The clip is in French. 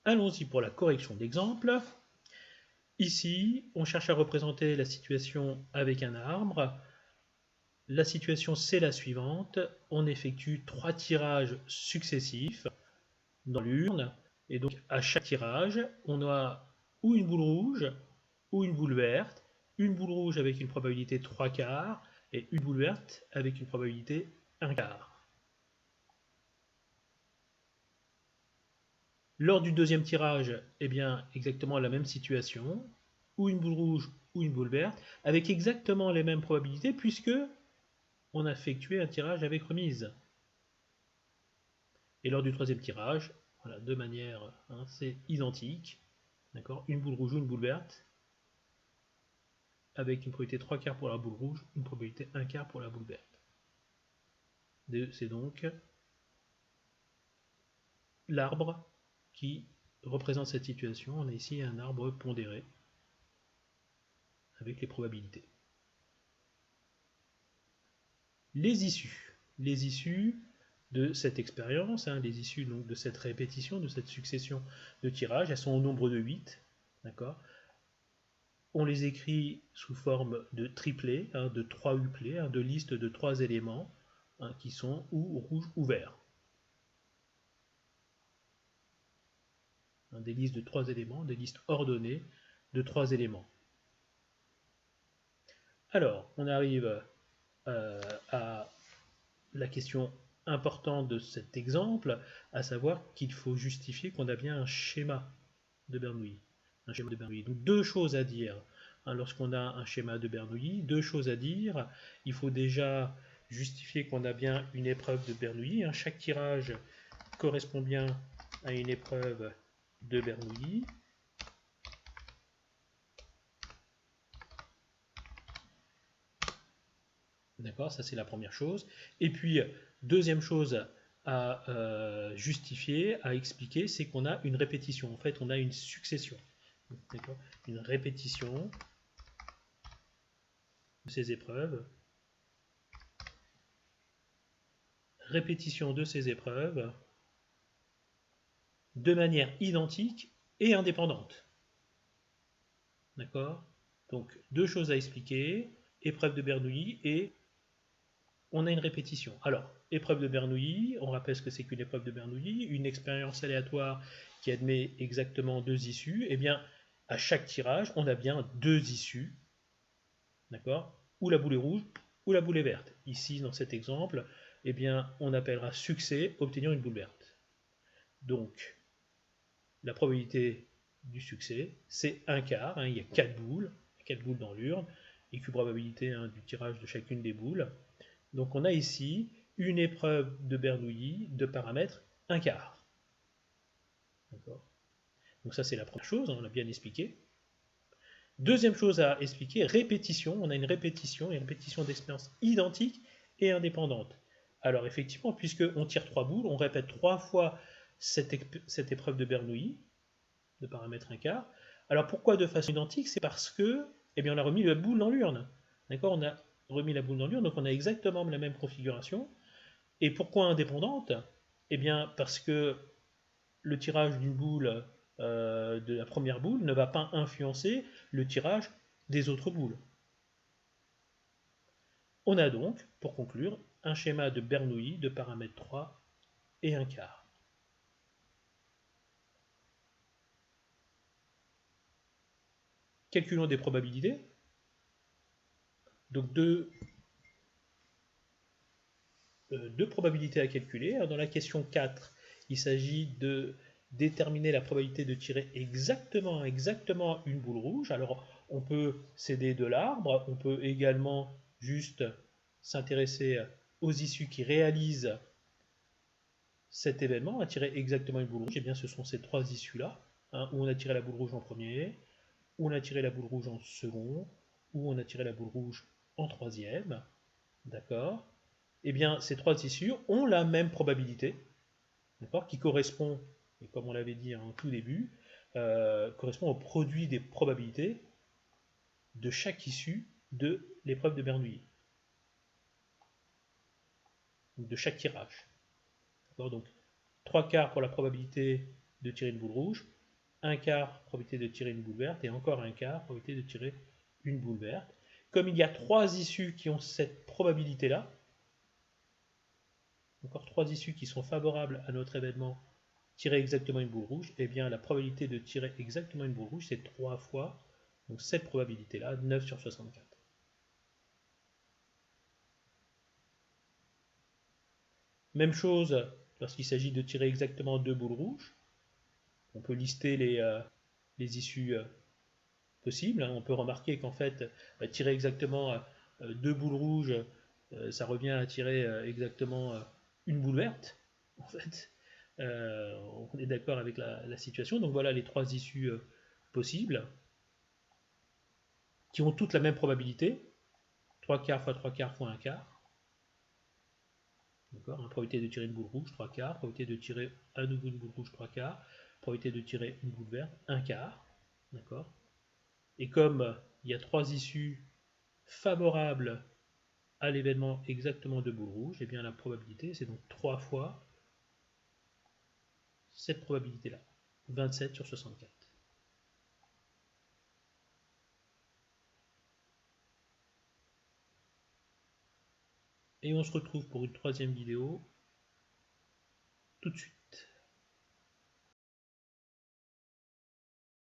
Allons-y pour la correction d'exemple. Ici, on cherche à représenter la situation avec un arbre. La situation, c'est la suivante. On effectue 3 tirages successifs dans l'urne. Et donc, à chaque tirage, on a ou une boule rouge, ou une boule verte. Une boule rouge avec une probabilité 3/4 et une boule verte avec une probabilité 1/4. Lors du deuxième tirage, eh bien, exactement la même situation, ou une boule rouge ou une boule verte, avec exactement les mêmes probabilités puisque on a effectué un tirage avec remise. Et lors du troisième tirage, voilà, de manière, c'est identique, d'accord, une boule rouge ou une boule verte, avec une probabilité 3/4 pour la boule rouge, une probabilité 1/4 pour la boule verte. C'est donc l'arbre qui représente cette situation. On a ici un arbre pondéré avec les probabilités. Les issues de cette expérience, les issues donc de cette répétition, de cette succession de tirages, elles sont au nombre de 8, d'accord. On les écrit sous forme de triplés, de 3 huplets, de listes de 3 éléments qui sont ou rouges ou verts. Des listes de 3 éléments, des listes ordonnées de 3 éléments. Alors, on arrive à la question importante de cet exemple, à savoir qu'il faut justifier qu'on a bien un schéma de Bernoulli. Donc deux choses à dire lorsqu'on a un schéma de Bernoulli. Deux choses à dire. Il faut déjà justifier qu'on a bien une épreuve de Bernoulli. Chaque tirage correspond bien à une épreuve de Bernoulli. D'accord, ça c'est la première chose. Et puis, deuxième chose à justifier, à expliquer, c'est qu'on a une répétition. En fait, on a une succession. Une répétition de ces épreuves. Répétition de ces épreuves de manière identique et indépendante. D'accord? Donc, deux choses à expliquer. Épreuve de Bernoulli et on a une répétition. Alors, épreuve de Bernoulli, on rappelle ce que c'est qu'une épreuve de Bernoulli, une expérience aléatoire qui admet exactement 2 issues. Eh bien, à chaque tirage, on a bien 2 issues, d'accord, ou la boule est rouge, ou la boule est verte. Ici, dans cet exemple, eh bien, on appellera succès obtenir une boule verte. Donc, la probabilité du succès, c'est 1/4, il y a 4 boules dans l'urne, et Q probabilité du tirage de chacune des boules. Donc on a ici une épreuve de Bernoulli de paramètre 1/4. D'accord. Donc ça c'est la première chose, on l'a bien expliqué. Deuxième chose à expliquer, répétition. On a une répétition d'expérience identique et indépendante. Alors effectivement, puisqu'on tire 3 boules, on répète 3 fois cette épreuve de Bernoulli de paramètre 1/4. Alors pourquoi de façon identique? C'est parce que, eh bien, on a remis la boule dans l'urne. D'accord, on a remis la boule dans l'urne, donc on a exactement la même configuration. Et pourquoi indépendante? Eh bien, parce que le tirage d'une boule, de la première boule, ne va pas influencer le tirage des autres boules. On a donc, pour conclure, un schéma de Bernoulli de paramètre 3 et 1/4. Calculons des probabilités. Donc deux probabilités à calculer. Alors, dans la question 4, il s'agit de déterminer la probabilité de tirer exactement une boule rouge. Alors on peut s'aider de l'arbre, on peut également juste s'intéresser aux issues qui réalisent cet événement, à tirer exactement une boule rouge. Et bien ce sont ces 3 issues-là, où on a tiré la boule rouge en premier, où on a tiré la boule rouge en second, où on a tiré la boule rouge en troisième. D'accord? Eh bien, ces 3 issues ont la même probabilité, qui correspond, et comme on l'avait dit en tout début, correspond au produit des probabilités de chaque issue de l'épreuve de Bernoulli, de chaque tirage. Donc 3/4 pour la probabilité de tirer une boule rouge, un quart probabilité de tirer une boule verte, et encore un quart probabilité de tirer une boule verte. Comme il y a 3 issues qui ont cette probabilité-là, encore 3 issues qui sont favorables à notre événement tirer exactement une boule rouge, et bien la probabilité de tirer exactement une boule rouge, c'est 3 fois donc cette probabilité-là, 9 sur 64. Même chose lorsqu'il s'agit de tirer exactement 2 boules rouges. On peut lister les issues possibles. On peut remarquer qu'en fait, tirer exactement 2 boules rouges, ça revient à tirer exactement une boule verte. En fait, on est d'accord avec la situation. Donc voilà les 3 issues possibles qui ont toutes la même probabilité. 3 quarts fois 3 quarts fois 1 quart. D'accord, probabilité de tirer une boule rouge, 3 quarts. Probabilité de tirer à nouveau une boule rouge, 3 quarts. Probabilité de tirer une boule verte, 1 quart. D'accord. Et comme il y a 3 issues favorables à l'événement exactement de boule rouge, et bien la probabilité, c'est donc 3 fois cette probabilité-là. 27 sur 64. Et on se retrouve pour une troisième vidéo tout de suite.